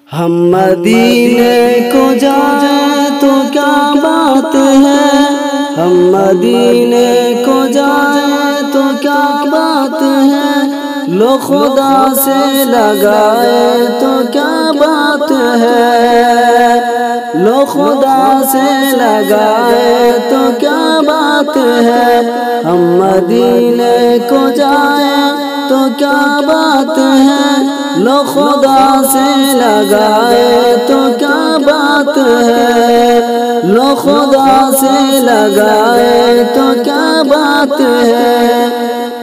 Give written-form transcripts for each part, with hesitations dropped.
ہم مدینے کو جائیں تو کیا بات ہے، ہم مدینے کو جائیں تو کیا بات ہے، لو خدا سے لگائے تو کیا بات ہے، لو خدا سے لگائے تو کیا بات ہے، ہم مدینے کو جائیں تو کیا بات ہے، لو خدا سے لگائے تو کیا بات ہے، لو خدا سے لگائے تو کیا بات ہے،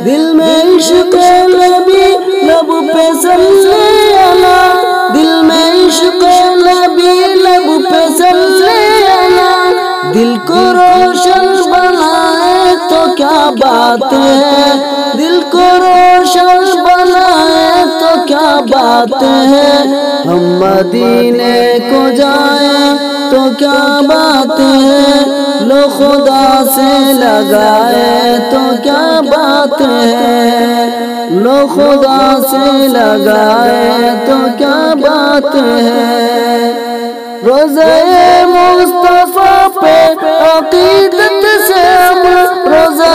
دل میں عشق نبی لب پہ صلی اللہ، دل میں عشق نبی لب پہ صلی اللہ، دل کو روشن بنائے تو کیا بات ہے، دل کو روشن بنائے تو کیا بات ہے، ہم مدینے کو جائیں تو کیا بات ہے، لو خدا سے لگائے تو کیا بات ہے، لو خدا سے لگائے تو کیا بات ہے، روزہ مصطفیٰ پہ عقیدت سے ہم، روزہ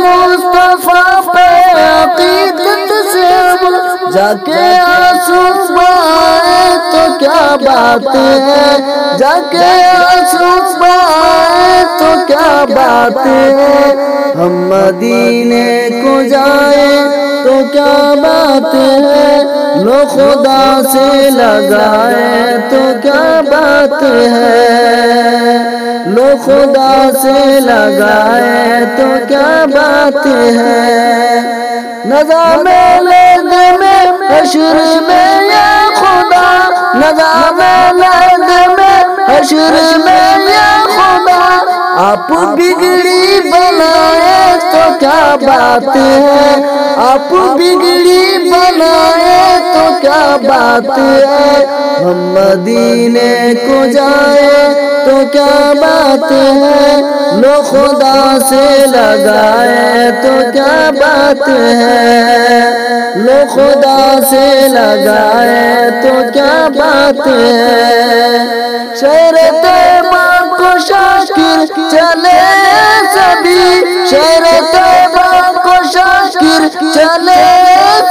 مصطفیٰ پہ عقیدت سے ہم جا کے آنسو بہائے تو کیا بات ہے، جا کے آنسو بہائے تو کیا بات ہے، ہم مدینے کو جائیں تو کیا بات ہے، لو خدا سے لگائے تو کیا بات ہے، لو خدا سے لگائے تو کیا بات ہے، نظام لید میں حشر میں یا خدا، نظام لید میں حشر میں یا خدا، آپ بگڑی بنائے تو کیا بات ہے، آپ بگڑی بنائے تو کیا بات ہے، ہم مدینے کو جائیں تو کیا بات ہے، لو خدا سے لگائے تو کیا بات ہے، لو خدا سے لگائے تو کیا بات ہے، شہر طیبہ کو شاکر چلے سبھی، شہر طیبہ کو شاکر چلے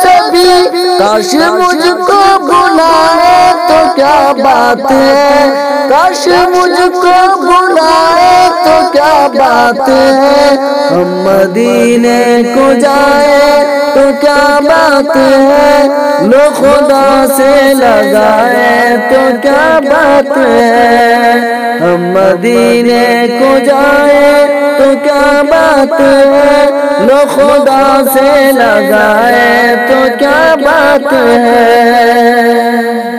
سبھی، کاش مجھ کو بلائے تو کیا بات ہے، کاش مجھ کو بلائے تو کیا بات ہے، ہم مدینے کو جائیں تو کیا بات ہے، لو خدا سے لگائے تو کیا بات ہے، ہم مدینے کو جائیں تو کیا بات ہے، لو خدا سے لگائے تو کیا بات ہے۔